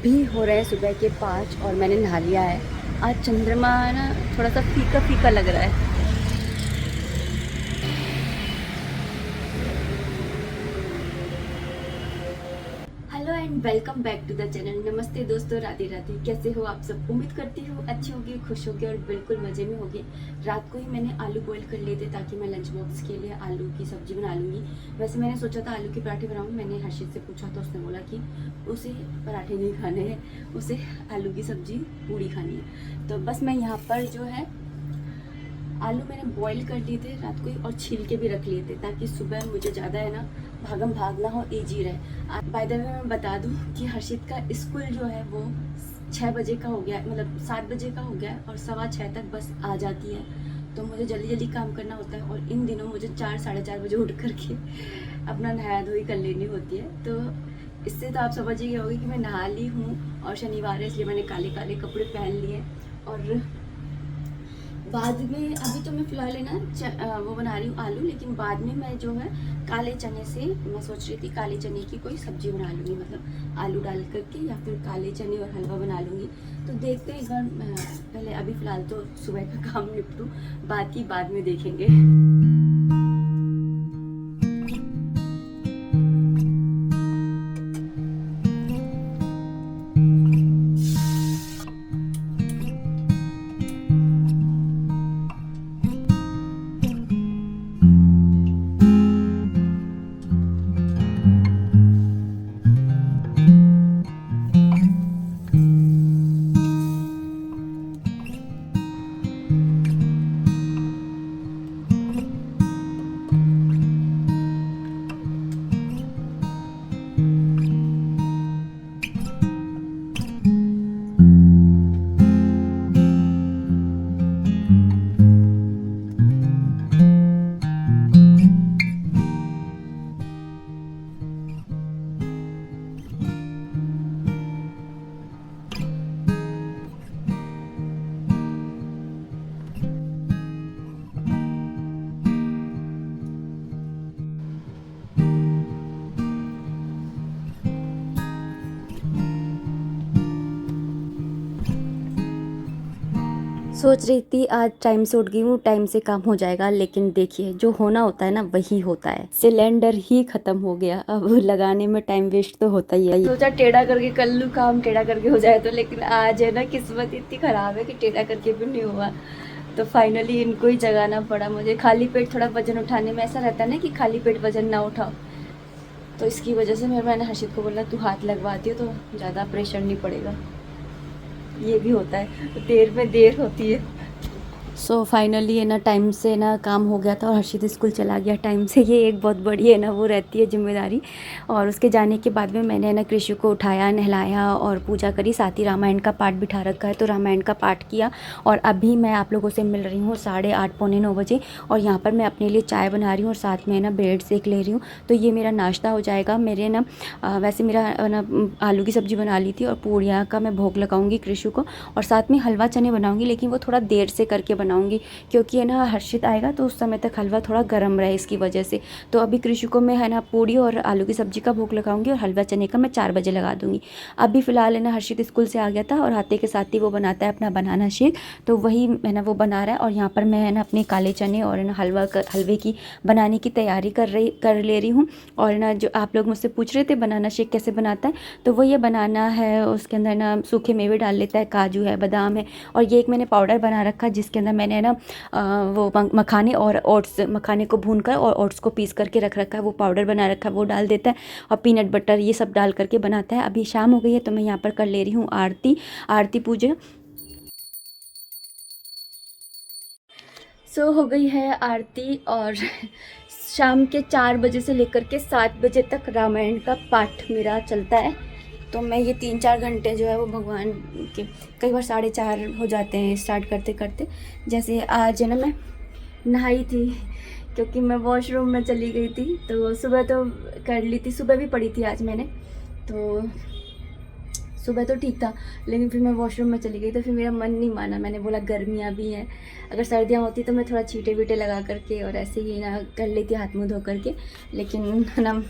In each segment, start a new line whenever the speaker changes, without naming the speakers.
अभी हो रहे हैं सुबह के 5 और मैंने नहा लिया है। आज चंद्रमा ना थोड़ा सा फीका फीका लग रहा है। Hello and welcome back to the channel. नमस्ते दोस्तों, राधे राधे। कैसे हो आप सब? उम्मीद करती हूँ अच्छी होगी, खुश होगी और बिल्कुल मज़े में होगी। रात को ही मैंने आलू बॉईल कर लिए थे ताकि मैं लंच बॉक्स के लिए आलू की सब्ज़ी बना लूँगी। वैसे मैंने सोचा था आलू के पराठे बनाऊँ। मैंने हर्षित से पूछा तो उसने बोला कि उसे पराठे नहीं खाने हैं, उसे आलू की सब्ज़ी पूड़ी खानी है। तो बस मैं यहाँ पर जो है आलू मैंने बॉईल कर लिए थे रात को ही और छील के भी रख लिए थे ताकि सुबह मुझे ज़्यादा है ना भागम भागना हो, ईजी रहे। बाय द वे मैं बता दूं कि हर्षित का स्कूल जो है वो 6 बजे का हो गया, मतलब 7 बजे का हो गया और 6:15 तक बस आ जाती है। तो मुझे जल्दी जल्दी काम करना होता है और इन दिनों मुझे 4 साढ़े 4 बजे उठ करके अपना नहाया धोई कर लेनी होती है। तो इससे तो आप समझ ही गए होंगे कि मैं नहा ली हूँ और शनिवार है इसलिए मैंने काले काले कपड़े पहन लिए। और बाद में अभी तो मैं फ़िलहाल है ना वो बना रही हूँ आलू, लेकिन बाद में मैं जो है काले चने से मैं सोच रही थी काले चने की कोई सब्ज़ी बना लूँगी, मतलब आलू डाल करके या फिर काले चने और हलवा बना लूँगी। तो देखते हैं एक बार, पहले अभी फ़िलहाल तो सुबह का काम निपटूँ, बाकी बाद में देखेंगे। सोच रही थी आज टाइम से उठ गई हूँ, टाइम से काम हो जाएगा, लेकिन देखिए जो होना होता है ना वही होता है। सिलेंडर ही खत्म हो गया, अब लगाने में टाइम वेस्ट तो होता ही है। सोचा टेढ़ा करके कर लूँ, काम टेढ़ा करके हो जाए तो, लेकिन आज है ना किस्मत इतनी खराब है कि टेढ़ा करके भी नहीं हुआ। तो फाइनली इनको ही जगाना पड़ा मुझे। खाली पेट थोड़ा वजन उठाने में ऐसा रहता है ना कि खाली पेट वजन ना उठाओ, तो इसकी वजह से मैंने हर्षित को बोला तू हाथ लगवाती हो तो ज़्यादा प्रेशर नहीं पड़ेगा। ये भी होता है, देर में देर होती है। सो फाइनली है ना टाइम से ना काम हो गया था और हर्षित स्कूल चला गया टाइम से। ये एक बहुत बड़ी है ना वो रहती है जिम्मेदारी। और उसके जाने के बाद में मैंने ना कृषि को उठाया, नहलाया और पूजा करी, साथ ही रामायण का पाठ बिठा रखा है तो रामायण का पाठ किया। और अभी मैं आप लोगों से मिल रही हूँ 8:30 पौने 9 बजे, और यहाँ पर मैं अपने लिए चाय बना रही हूँ और साथ में ना ब्रेड सेक ले रही हूँ। तो ये मेरा नाश्ता हो जाएगा। मेरे ना वैसे मेरा ना आलू की सब्ज़ी बना ली थी और पूड़ियाँ का मैं भोग लगाऊंगी कृषि को, और साथ में हलवा चने बनाऊंगी, लेकिन वो थोड़ा देर से करके बनाऊंगी क्योंकि है ना हर्षित आएगा तो उस समय तक हलवा थोड़ा गर्म रहे इसकी वजह से। तो अभी कृषि को मैं है ना पूड़ी और आलू की सब्ज़ी का भोग लगाऊंगी और हलवा चने का मैं 4 बजे लगा दूंगी। अभी फ़िलहाल है ना हर्षित स्कूल से आ गया था और आते के साथ ही वो बनाता है अपना बनाना शेक, तो वही है ना वो बना रहा है। और यहाँ पर मैं है ना अपने काले चने और है ना हलवे की बनाने की तैयारी कर ले रही हूँ। और ना जो आप लोग मुझसे पूछ रहे थे बनाना शेक कैसे बनाता है, तो वो ये बनाना है, उसके अंदर ना सूखे मेवे डाल लेता है, काजू है, बादाम है, और ये एक मैंने पाउडर बना रखा है जिसके अंदर मैंने ना वो मखाने और ओट्स, मखाने को भूनकर और ओट्स को पीस करके रख रखा है, वो पाउडर बना रखा है वो डाल देता है, और पीनट बटर ये सब डाल करके बनाता है। अभी शाम हो गई है तो मैं यहाँ पर कर ले रही हूँ आरती पूजा। सो हो गई है आरती और शाम के 4 बजे से लेकर के 7 बजे तक रामायण का पाठ मेरा चलता है। तो मैं ये 3-4 घंटे जो है वो भगवान के, कई बार 4:30 हो जाते हैं स्टार्ट करते करते। जैसे आज है ना मैं नहाई थी क्योंकि मैं वॉशरूम में चली गई थी, तो सुबह तो कर ली थी, सुबह भी पढ़ी थी आज मैंने, तो सुबह तो ठीक था, लेकिन फिर मैं वॉशरूम में चली गई तो फिर मेरा मन नहीं माना। मैंने बोला गर्मियाँ भी हैं, अगर सर्दियाँ होती तो मैं थोड़ा छींटे वीटे लगा करके और ऐसे ही ना कर लेती हाथ मुँह धो करके, लेकिन ना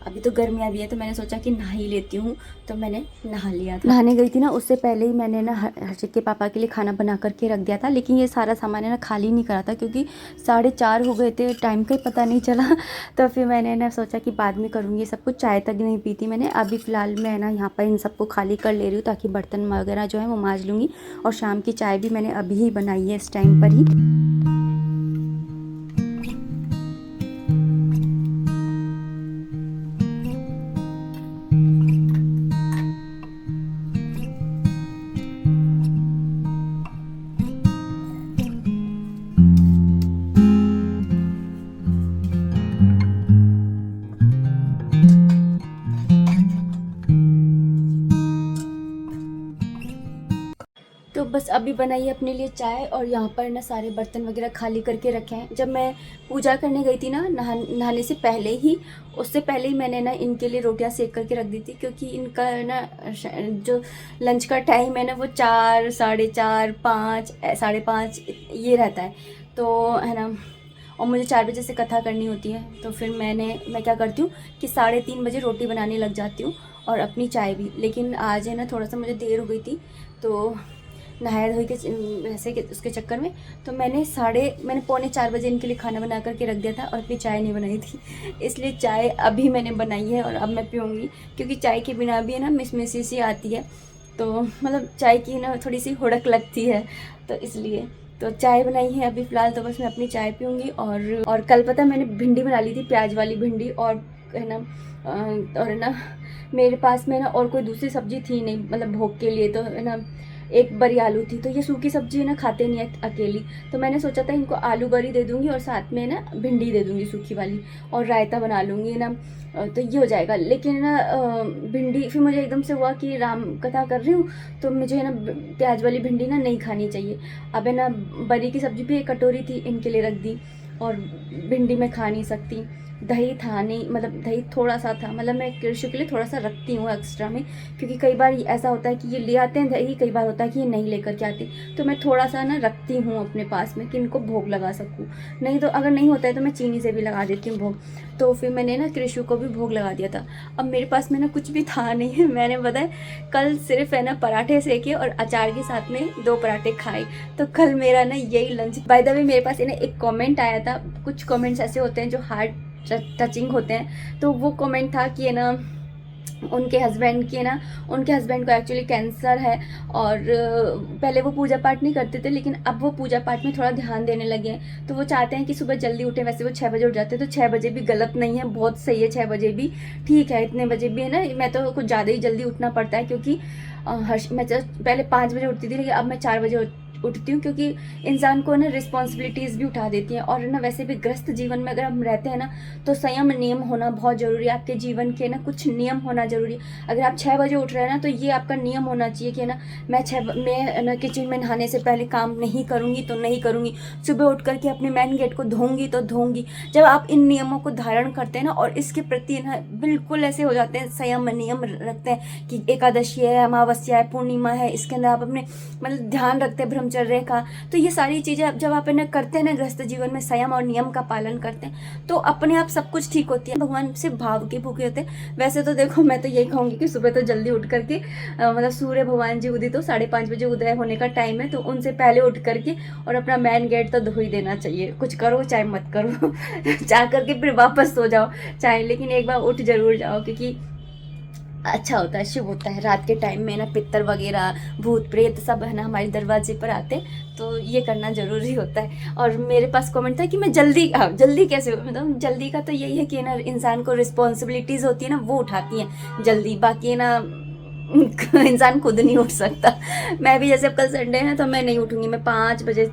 अभी तो गर्मियाँ भी है तो मैंने सोचा कि नहा ही लेती हूँ, तो मैंने नहा लिया था। नहाने गई थी ना, उससे पहले ही मैंने ना हर्षित के पापा के लिए खाना बना करके रख दिया था, लेकिन ये सारा सामान है ना खाली नहीं करा था क्योंकि 4:30 हो गए थे, टाइम का ही पता नहीं चला। तो फिर मैंने ना सोचा कि बाद में करूँगी सब कुछ। चाय तक नहीं पी थी मैंने। अभी फ़िलहाल मैं ना यहाँ पर इन सबको खाली कर ले रही हूँ ताकि बर्तन वगैरह जो है वो मांज लूँगी। और शाम की चाय भी मैंने अभी ही बनाई है इस टाइम पर ही। तो बस अभी बनाई है अपने लिए चाय और यहाँ पर ना सारे बर्तन वगैरह खाली करके रखे हैं। जब मैं पूजा करने गई थी ना नहाने से पहले ही, उससे पहले ही मैंने ना इनके लिए रोटियां सेक करके रख दी थी, क्योंकि इनका ना जो लंच का टाइम है ना वो 4, 4:30, 5, 5:30 ये रहता है, तो है ना। और मुझे 4 बजे से कथा करनी होती है, तो फिर मैं क्या करती हूँ कि 3:30 बजे रोटी बनाने लग जाती हूँ और अपनी चाय भी। लेकिन आज है ना थोड़ा सा मुझे देर हो गई थी, तो नहाया धोई के ऐसे के उसके चक्कर में तो मैंने 3:45 बजे इनके लिए खाना बना करके रख दिया था और अपनी चाय नहीं बनाई थी। इसलिए चाय अभी मैंने बनाई है और अब मैं पीऊँगी, क्योंकि चाय के बिना भी है ना मिसमिसी सी आती है, तो मतलब चाय की ना थोड़ी सी हुड़क लगती है, तो इसलिए तो चाय बनाई है अभी फ़िलहाल। तो बस मैं अपनी चाय पीऊँगी। और कल पता मैंने भिंडी बना ली थी, प्याज वाली भिंडी, और है ना और है ना मेरे पास में ना और कोई दूसरी सब्ज़ी थी नहीं, मतलब भोग के लिए, तो है ना एक बड़ी आलू थी। तो ये सूखी सब्जी है ना खाते नहीं है अकेली, तो मैंने सोचा था इनको आलू बड़ी दे दूँगी और साथ में ना भिंडी दे दूँगी सूखी वाली, और रायता बना लूँगी ना, तो ये हो जाएगा। लेकिन ना भिंडी फिर मुझे एकदम से हुआ कि राम कथा कर रही हूँ तो मुझे ना प्याज वाली भिंडी ना नहीं खानी चाहिए। अब है ना बड़ी की सब्ज़ी भी एक कटोरी थी, इनके लिए रख दी, और भिंडी मैं खा नहीं सकती। दही था नहीं, मतलब दही थोड़ा सा था, मतलब मैं कृषि के लिए थोड़ा सा रखती हूँ एक्स्ट्रा में, क्योंकि कई बार ऐसा होता है कि ये ले आते हैं दही, कई बार होता है कि ये नहीं लेकर के आते, तो मैं थोड़ा सा ना रखती हूँ अपने पास में कि इनको भोग लगा सकूँ। नहीं तो अगर नहीं होता है तो मैं चीनी से भी लगा देती हूँ भोग। तो फिर मैंने ना कृषि को भी भोग लगा दिया था। अब मेरे पास में ना कुछ भी था नहीं है, मैंने बताया कल सिर्फ है ना पराठे सेके और अचार के साथ में 2 पराठे खाए, तो कल मेरा ना यही लंच। बाय द वे मेरे पास है ना एक कमेंट आया था, कुछ कमेंट्स ऐसे होते हैं जो हार्ट टचिंग होते हैं, तो वो कमेंट था कि है ना उनके हस्बैंड को एक्चुअली कैंसर है, और पहले वो पूजा पाठ नहीं करते थे, लेकिन अब वो पूजा पाठ में थोड़ा ध्यान देने लगे हैं, तो वो चाहते हैं कि सुबह जल्दी उठें। वैसे वो 6 बजे उठ जाते हैं, तो 6 बजे भी गलत नहीं है, बहुत सही है, 6 बजे भी ठीक है, इतने बजे भी है ना। मैं तो कुछ ज़्यादा ही जल्दी उठना पड़ता है, क्योंकि मैं पहले 5 बजे उठती थी, लेकिन अब मैं 4 बजे उठती हूँ, क्योंकि इंसान को ना रिस्पॉन्सिबिलिटीज़ भी उठा देती हैं। और ना वैसे भी ग्रस्त जीवन में अगर हम रहते हैं ना, तो संयम नियम होना बहुत ज़रूरी है। आपके जीवन के ना कुछ नियम होना ज़रूरी है। अगर आप 6 बजे उठ रहे हैं ना, तो ये आपका नियम होना चाहिए कि ना मैं ना किचन में नहाने से पहले काम नहीं करूँगी तो नहीं करूँगी, सुबह उठ करके अपने मेन गेट को धोऊंगी तो धोऊंगी। जब आप इन नियमों को धारण करते हैं ना, और इसके प्रति ना बिल्कुल ऐसे हो जाते हैं, संयम नियम रखते हैं कि एकादशी है, अमावस्या है, पूर्णिमा है, इसके अंदर आप अपने मतलब ध्यान रखते हैं ब्रह्मचर्य का, तो ये सारी चीज़ें जब आप इन्हें करते हैं ना, गृहस्थ जीवन में संयम और नियम का पालन करते हैं, तो अपने आप सब कुछ ठीक होती है। भगवान से भाव के भूखे होते हैं। वैसे तो देखो, मैं तो यही कहूँगी कि सुबह तो जल्दी उठ करके मतलब सूर्य भगवान जी उदित तो 5:30 बजे उदय होने का टाइम है, तो उनसे पहले उठ करके और अपना मेन गेट तो धो ही देना चाहिए। कुछ करो चाहे मत करो जा करके फिर वापस सो जाओ चाहे, लेकिन एक बार उठ जरूर जाओ, क्योंकि अच्छा होता है, शुभ होता है। रात के टाइम में ना पितर वगैरह, भूत प्रेत सब है ना हमारे दरवाजे पर आते, तो ये करना ज़रूरी होता है। और मेरे पास कमेंट था कि मैं जल्दी कैसे, मतलब जल्दी का तो यही है कि ना इंसान को रिस्पॉन्सिबिलिटीज़ होती है ना, वो उठाती हैं जल्दी, बाकी है ना इंसान खुद नहीं उठ सकता। मैं भी जैसे अब कल संडे है तो मैं नहीं उठूँगी, मैं 5 बजे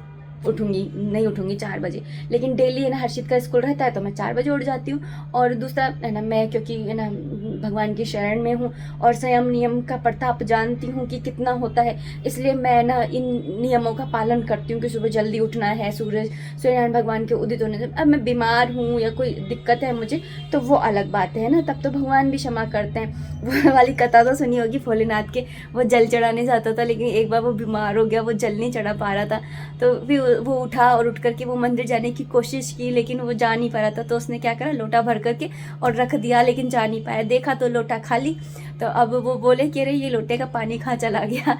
उठूँगी, नहीं उठूँगी 4 बजे। लेकिन डेली है ना हर्षित का स्कूल रहता है, तो मैं 4 बजे उठ जाती हूँ। और दूसरा है ना, मैं क्योंकि है ना भगवान की शरण में हूँ और संयम नियम का प्रताप जानती हूँ कि कितना होता है, इसलिए मैं ना इन नियमों का पालन करती हूँ कि सुबह जल्दी उठना है, सूर्यनारायण भगवान के उदित होने से। अब मैं बीमार हूँ या कोई दिक्कत है मुझे तो वो अलग बात है ना, तब तो भगवान भी क्षमा करते हैं। वो वाली कथा तो सुनी होगी भोलेनाथ के, वो जल चढ़ाने जाता था लेकिन एक बार वो बीमार हो गया, वो जल नहीं चढ़ा पा रहा था, तो फिर वो उठा और उठ करके वो मंदिर जाने की कोशिश की लेकिन वो जा नहीं पा रहा था, तो उसने क्या करा, लोटा भर करके और रख दिया लेकिन जा नहीं पाया, देखा तो लोटा खाली। तो अब वो बोले कि अरे ये लोटे का पानी कहाँ चला गया।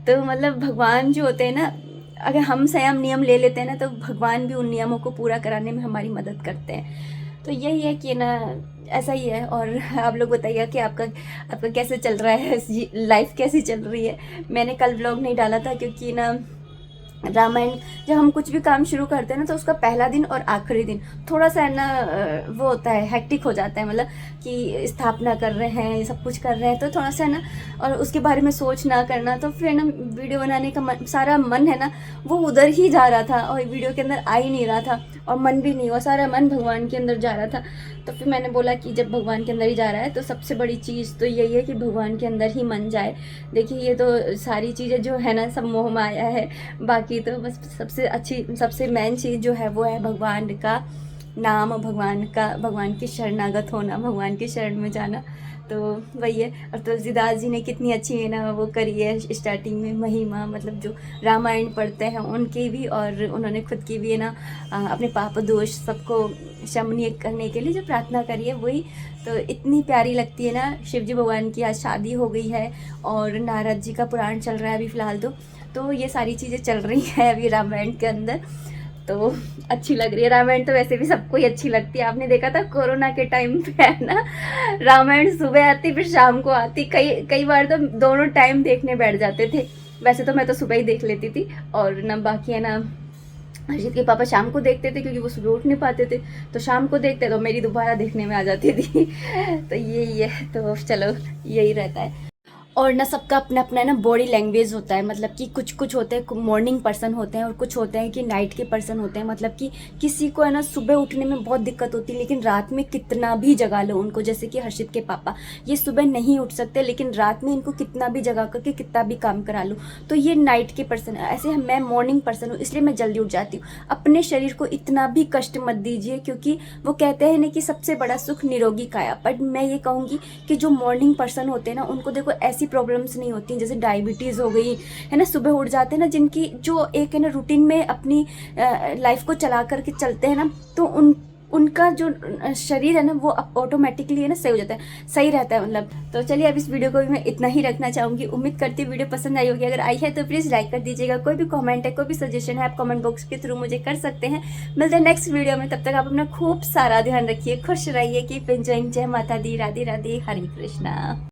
तो मतलब भगवान जो होते हैं ना, अगर हम संयम नियम ले लेते हैं ना तो भगवान भी उन नियमों को पूरा कराने में हमारी मदद करते हैं। तो यही है कि ना ऐसा ही है। और आप लोग बताइए कि आपका कैसे चल रहा है, लाइफ कैसी चल रही है। मैंने कल व्लॉग नहीं डाला था क्योंकि ना रामायण, जब हम कुछ भी काम शुरू करते हैं ना तो उसका पहला दिन और आखिरी दिन थोड़ा सा है ना वो होता है, हेक्टिक हो जाता है, मतलब कि स्थापना कर रहे हैं, सब कुछ कर रहे हैं तो थोड़ा सा है ना, और उसके बारे में सोच ना करना, तो फिर ना वीडियो बनाने का सारा मन है ना वो उधर ही जा रहा था और वीडियो के अंदर आ ही नहीं रहा था और मन भी नहीं हुआ, सारा मन भगवान के अंदर जा रहा था। तो फिर मैंने बोला कि जब भगवान के अंदर ही जा रहा है तो सबसे बड़ी चीज़ तो यही है कि भगवान के अंदर ही मन जाए। देखिए ये तो सारी चीज़ें जो है ना सब मोह माया है, बाकी तो बस सबसे अच्छी सबसे मेन चीज़ जो है वो है भगवान का नाम, भगवान की शरणागत होना, भगवान की शरण में जाना। तो वही है। और तुलसीदास जी ने कितनी अच्छी है ना वो करी है स्टार्टिंग में महिमा, मतलब जो रामायण पढ़ते हैं उनकी भी, और उन्होंने खुद की भी है ना अपने पाप दोष सबको शमनीय करने के लिए जो प्रार्थना करी है वही। तो इतनी प्यारी लगती है ना। शिव जी भगवान की आज शादी हो गई है और नारद जी का पुराण चल रहा है अभी फ़िलहाल तो ये सारी चीज़ें चल रही हैं अभी रामायण के अंदर, तो अच्छी लग रही है। रामायण तो वैसे भी सबको ही अच्छी लगती है। आपने देखा था कोरोना के टाइम पे है ना, रामायण सुबह आती फिर शाम को आती, कई बार तो दोनों टाइम देखने बैठ जाते थे। वैसे तो मैं तो सुबह ही देख लेती थी, और ना बाकी है ना हर्षित के पापा शाम को देखते थे क्योंकि वो सुबह उठ नहीं पाते थे, तो शाम को देखते तो मेरी दोबारा देखने में आ जाती थी। तो यही है, तो चलो यही रहता है। और ना सबका अपना अपना ना बॉडी लैंग्वेज होता है, मतलब कि कुछ होते हैं मॉर्निंग पर्सन होते हैं और कुछ होते हैं कि नाइट के पर्सन होते हैं। मतलब कि किसी को है ना सुबह उठने में बहुत दिक्कत होती है लेकिन रात में कितना भी जगा लो उनको, जैसे कि हर्षित के पापा ये सुबह नहीं उठ सकते लेकिन रात में इनको कितना भी जगा करके कितना भी काम करा लो, तो ये नाइट के पर्सन है। ऐसे मैं मॉर्निंग पर्सन हूँ इसलिए मैं जल्दी उठ जाती हूँ। अपने शरीर को इतना भी कष्ट मत दीजिए क्योंकि वो कहते हैं ना कि सबसे बड़ा सुख निरोगी काया। बट मैं ये कहूँगी कि जो मॉर्निंग पर्सन होते हैं ना उनको देखो ऐसी प्रॉब्लम्स नहीं होती, जैसे डायबिटीज़ हो गई है ना, सुबह उठ जाते हैं ना, जिनकी जो एक है ना रूटीन में अपनी लाइफ को चला करके चलते हैं ना, तो उनका जो शरीर है ना वो ऑटोमेटिकली है ना सही हो जाता है, सही रहता है मतलब। तो चलिए अब इस वीडियो को भी मैं इतना ही रखना चाहूँगी। उम्मीद करती हूँ वीडियो पसंद आई होगी। अगर आई है तो प्लीज़ लाइक कर दीजिएगा। कोई भी कमेंट है, कोई भी सजेशन है, आप कमेंट बॉक्स के थ्रू मुझे कर सकते हैं। मिलते हैं नेक्स्ट वीडियो में, तब तक आप अपना खूब सारा ध्यान रखिए, खुश रहिए, कीप एंजॉयिंग। जय माता दी, राधे राधे, हरे कृष्णा।